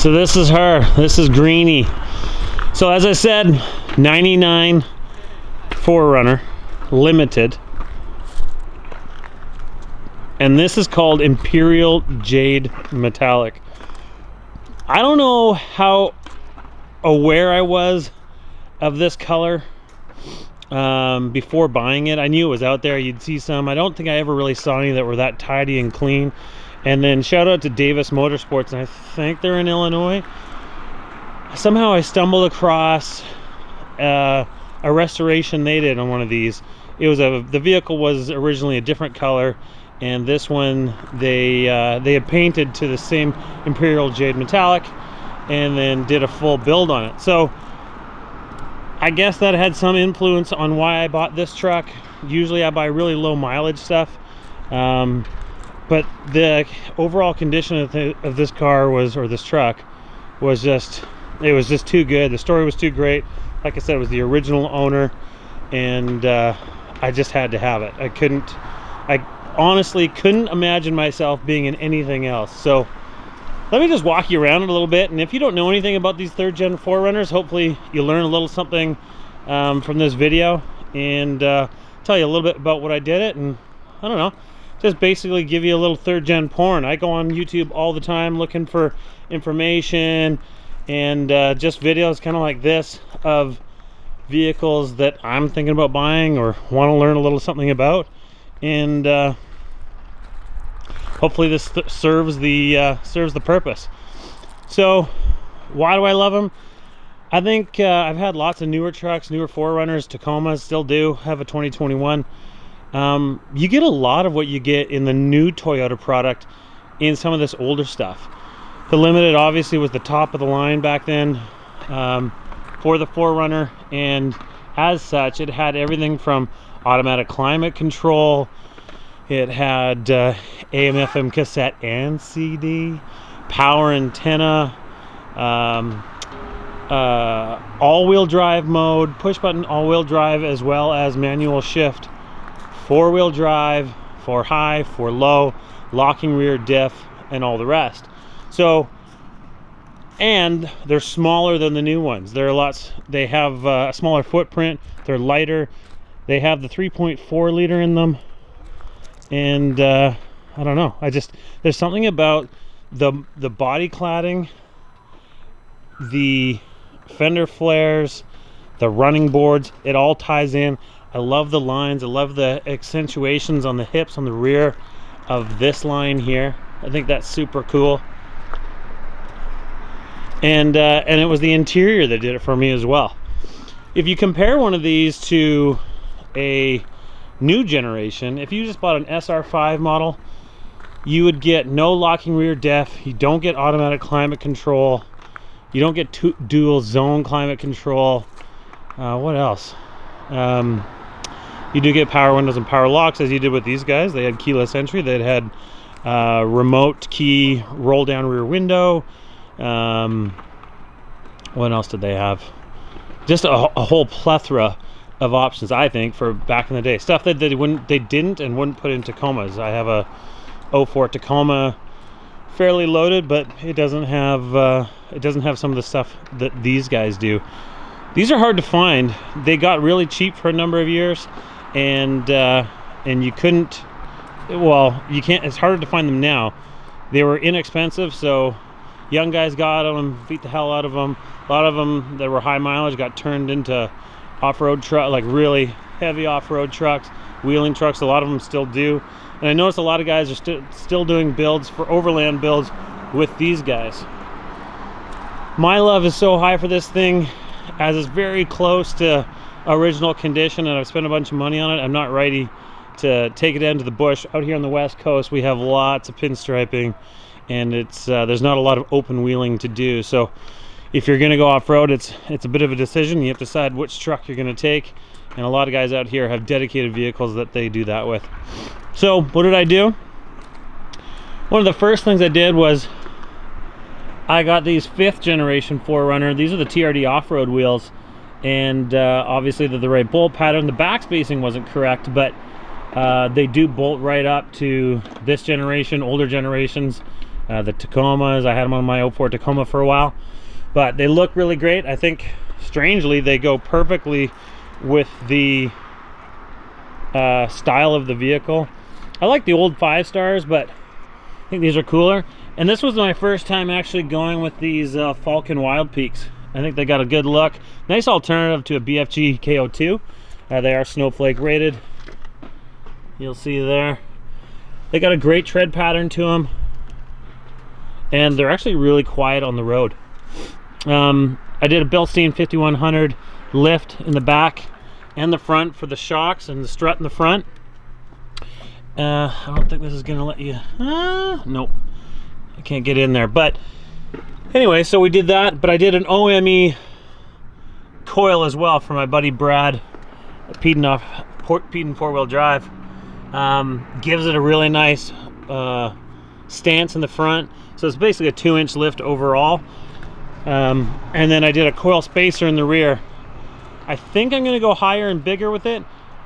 So this is her. This is Greenie. So as I said, 99 4Runner limited. And this is called Imperial Jade Metallic. I don't know how aware I was of this color before buying it. I knew it was out there. You'd see some. I don't think I ever really saw any that were that tidy and clean. And then shout out to Davis Motorsports, and I think they're in Illinois. Somehow I stumbled across a restoration they did on one of these. It was the vehicle was originally a different color, and this one they had painted to the same Imperial Jade Metallic and then did a full build on it. So I guess that had some influence on why I bought this truck. Usually I buy really low mileage stuff, but the overall condition of this car or this truck was just, it was just too good. The story was too great. Like I said, it was the original owner, and I just had to have it. I honestly couldn't imagine myself being in anything else. So let me just walk you around it a little bit, and if you don't know anything about these 3rd gen 4Runners, hopefully you learn a little something from this video, and tell you a little bit about what I did it, and I don't know, just basically give you a little 3rd gen porn. I go on YouTube all the time looking for information and just videos kind of like this of vehicles that I'm thinking about buying or want to learn a little something about, and hopefully this serves the purpose. So why do I love them? I think I've had lots of newer trucks, newer 4Runners, Tacomas, still do have a 2021. You get a lot of what you get in the new Toyota product in some of this older stuff. The Limited obviously was the top of the line back then for the 4Runner, and as such it had everything from automatic climate control. It had AM FM cassette and CD, power antenna, all-wheel drive mode, push button all-wheel drive, as well as manual shift, 4-wheel drive, 4 high, 4 low, locking rear diff, and all the rest. So, and they're smaller than the new ones. They have a smaller footprint. They're lighter. They have the 3.4 liter in them. And I don't know, there's something about the body cladding, the fender flares, the running boards, it all ties in. I love the lines. I love the accentuations on the hips on the rear of this line here. I think that's super cool. And it was the interior that did it for me as well. If you compare one of these to a new generation, if you just bought an SR5 model, you would get no locking rear diff, you don't get automatic climate control, you don't get dual zone climate control. What else? You do get power windows and power locks, as you did with these guys. They had keyless entry. They had remote key roll down rear window. What else did they have? Just a whole plethora of options, I think, for back in the day. Stuff that they didn't and wouldn't put in Tacomas. I have a 04 Tacoma, fairly loaded, but it doesn't have some of the stuff that these guys do. These are hard to find. They got really cheap for a number of years, and you couldn't, well, you can't, it's harder to find them now. They were inexpensive, so young guys got them, beat the hell out of them. A lot of them that were high mileage got turned into off-road truck, like really heavy off-road trucks, wheeling trucks. A lot of them still do, and I noticed a lot of guys are still doing builds for overland builds with these guys. My love is so high for this thing, as it's very close to original condition, and I've spent a bunch of money on it. I'm not ready to take it into the bush. Out here on the West Coast, we have lots of pinstriping, and it's there's not a lot of open wheeling to do. So if you're going to go off-road, it's a bit of a decision. You have to decide which truck you're going to take, and a lot of guys out here have dedicated vehicles that they do that with. So what did I do? One of the first things I did was I got these 5th generation 4Runner. These are the TRD off-road wheels, and obviously they're the right bolt pattern. The back spacing wasn't correct, but they do bolt right up to this generation. Older generations The Tacomas, I had them on my 04 Tacoma for a while, but they look really great. I think strangely they go perfectly with the style of the vehicle. I like the old 5 stars, but I think these are cooler. And this was my first time actually going with these Falcon Wild Peaks. I think they got a good look. Nice alternative to a BFG KO2. They are snowflake rated. You'll see there. They got a great tread pattern to them. And they're actually really quiet on the road. I did a Bilstein 5100 lift in the back and the front for the shocks and the strut in the front. I don't think this is gonna let you, nope, I can't get in there. But anyway, so we did that, but I did an OME coil as well for my buddy Brad at Peden 4-wheel drive. Gives it a really nice stance in the front. So it's basically a 2-inch lift overall. And then I did a coil spacer in the rear. I think I'm gonna go higher and bigger with it.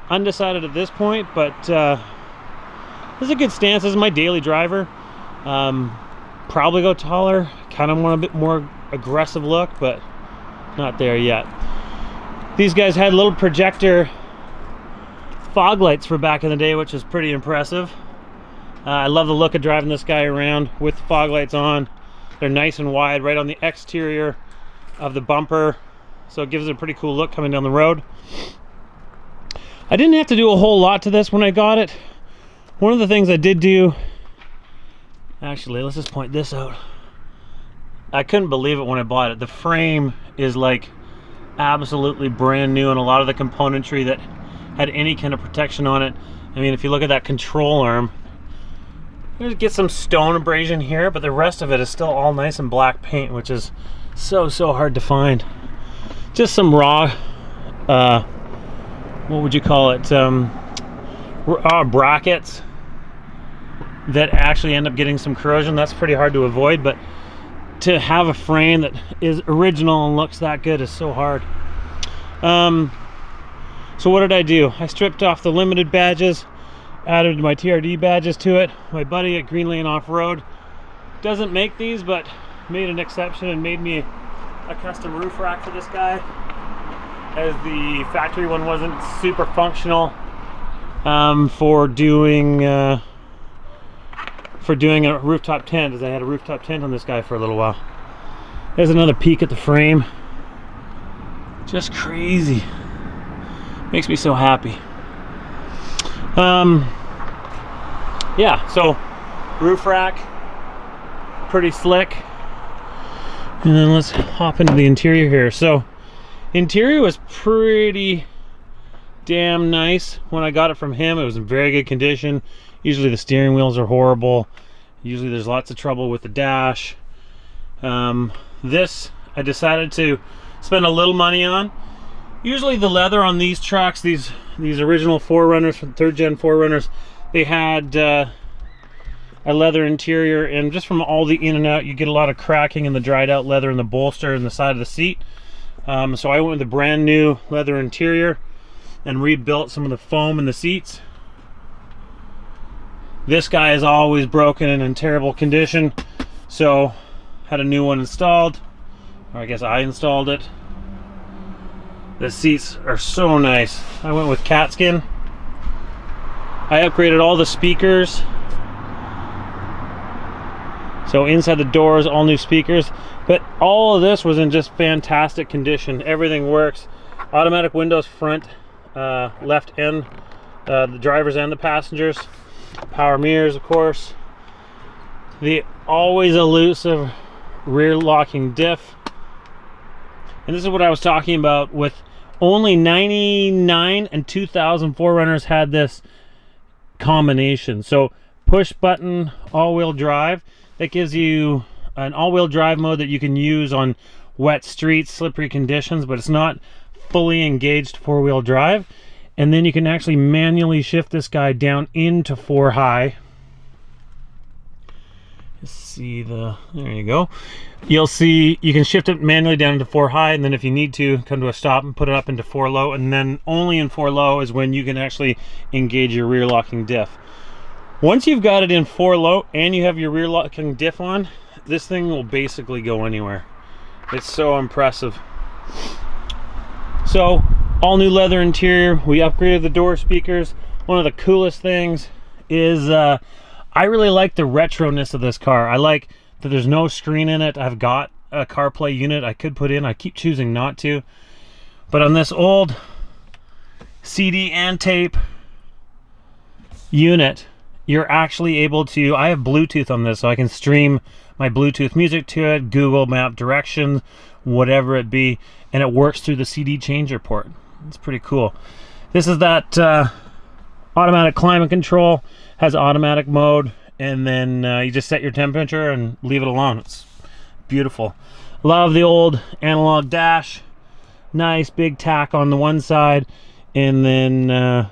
Undecided at this point, but this is a good stance. This is my daily driver. Probably go taller. Kind of want a bit more aggressive look, but not there yet. These guys had little projector fog lights for back in the day, which is pretty impressive. I love the look of driving this guy around with fog lights on. They're nice and wide right on the exterior of the bumper, so it gives it a pretty cool look coming down the road. I didn't have to do a whole lot to this when I got it. One of the things I did do, actually, let's just point this out. I couldn't believe it when I bought it. The frame is like absolutely brand new, and a lot of the componentry that had any kind of protection on it. I mean, if you look at that control arm, you get some stone abrasion here, but the rest of it is still all nice and black paint, which is so hard to find. Just some raw, what would you call it? Brackets that actually end up getting some corrosion. That's pretty hard to avoid, but to have a frame that is original and looks that good is so hard. So what did I do? I stripped off the limited badges, added my TRD badges to it. My buddy at Green Lane Off-Road doesn't make these, but made an exception and made me a custom roof rack for this guy, as the factory one wasn't super functional for doing a rooftop tent, as I had a rooftop tent on this guy for a little while. There's another peek at the frame. Just crazy. Makes me so happy. Yeah, so roof rack, pretty slick. And then let's hop into the interior here. So interior was pretty damn nice when I got it from him. It was in very good condition. Usually the steering wheels are horrible. Usually there's lots of trouble with the dash. This I decided to spend a little money on. Usually the leather on these trucks, these original 4Runners from 3rd gen 4Runners, they had a leather interior, and just from all the in and out you get a lot of cracking in the dried out leather in the bolster and the side of the seat. So I went with a brand new leather interior and rebuilt some of the foam in the seats. This guy is always broken and in terrible condition, so had a new one installed, or I guess I installed it. The seats are so nice. I went with cat skin. I upgraded all the speakers. So inside the doors, all new speakers. But all of this was in just fantastic condition. Everything works. Automatic windows front, left end, the drivers and the passengers. Power mirrors, of course. The always elusive rear locking diff. And this is what I was talking about with only 99 and 2000 4Runners had this combination. So push button all-wheel drive, that gives you an all-wheel drive mode that you can use on wet streets, slippery conditions, but it's not fully engaged 4-wheel drive. And then you can actually manually shift this guy down into 4 high. Let's see there you go. You'll see you can shift it manually down into 4 high, and then if you need to, come to a stop and put it up into 4 low, and then only in 4 low is when you can actually engage your rear locking diff. Once you've got it in 4 low and you have your rear locking diff on, this thing will basically go anywhere. It's so impressive. So, all new leather interior. We upgraded the door speakers. One of the coolest things is I really like the retroness of this car. I like that there's no screen in it. I've got a CarPlay unit I could put in. I keep choosing not to. But on this old CD and tape unit, you're actually able to, I have Bluetooth on this, so I can stream my Bluetooth music to it, Google Map directions, whatever it be, and it works through the CD changer port. It's pretty cool. This is that automatic climate control, has automatic mode, and then you just set your temperature and leave it alone. It's beautiful. Love the old analog dash. Nice big tack on the one side, and then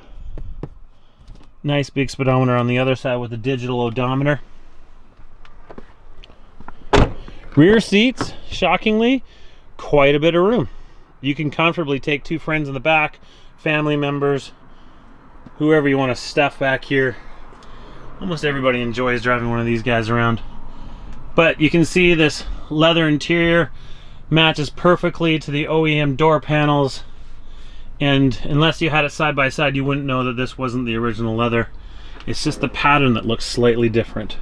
nice big speedometer on the other side with a digital odometer. Rear seats, shockingly, quite a bit of room. You can comfortably take 2 friends in the back, family members, whoever you want to stuff back here. Almost everybody enjoys driving one of these guys around. But you can see this leather interior matches perfectly to the OEM door panels, and unless you had it side by side, you wouldn't know that this wasn't the original leather. It's just the pattern that looks slightly different.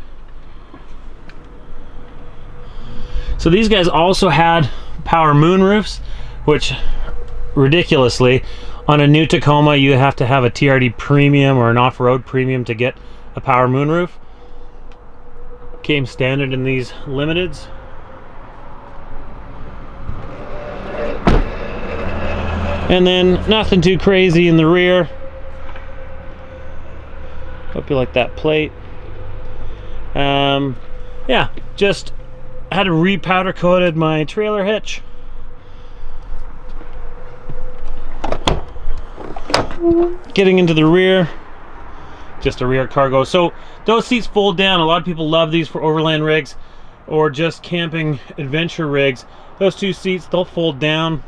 So these guys also had power moonroofs, which ridiculously, on a new Tacoma you have to have a TRD premium or an off-road premium to get a power moonroof. Came standard in these limiteds. And then nothing too crazy in the rear. Hope you like that plate. Yeah, just had to re-powder coated my trailer hitch. Getting into the rear, just a rear cargo. So those seats fold down. A lot of people love these for overland rigs or just camping adventure rigs. Those 2 seats, they'll fold down,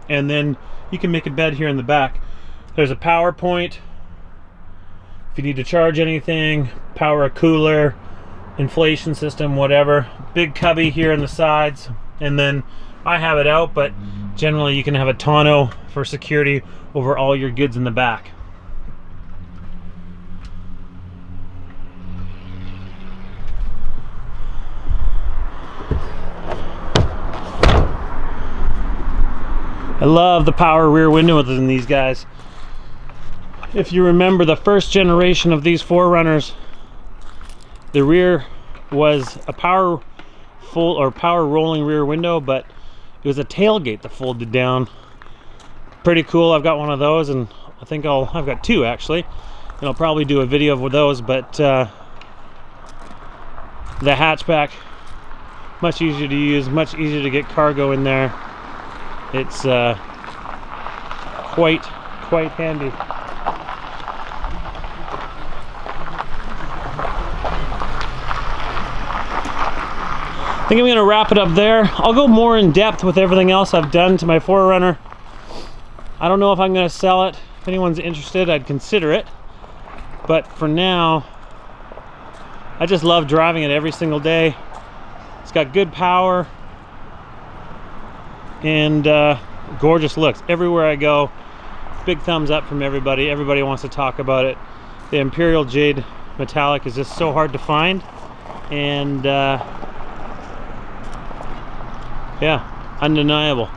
and then you can make a bed here in the back. There's a power point if you need to charge anything, power a cooler, inflation system, whatever. Big cubby here in the sides, and then I have it out, but generally you can have a tonneau for security over all your goods in the back. I love the power rear windows in these guys. If you remember the first generation of these 4Runners, the rear was a power rolling rear window, but it was a tailgate that folded down. Pretty cool. I've got one of those, and I think I've got 2 actually, and I'll probably do a video of those. But the hatchback, much easier to use, much easier to get cargo in there. It's quite handy. I think I'm going to wrap it up there. I'll go more in depth with everything else I've done to my 4Runner. I don't know if I'm going to sell it. If anyone's interested, I'd consider it. But for now, I just love driving it every single day. It's got good power and gorgeous looks. Everywhere I go, big thumbs up from everybody. Everybody wants to talk about it. The Imperial Jade metallic is just so hard to find, and yeah, undeniable.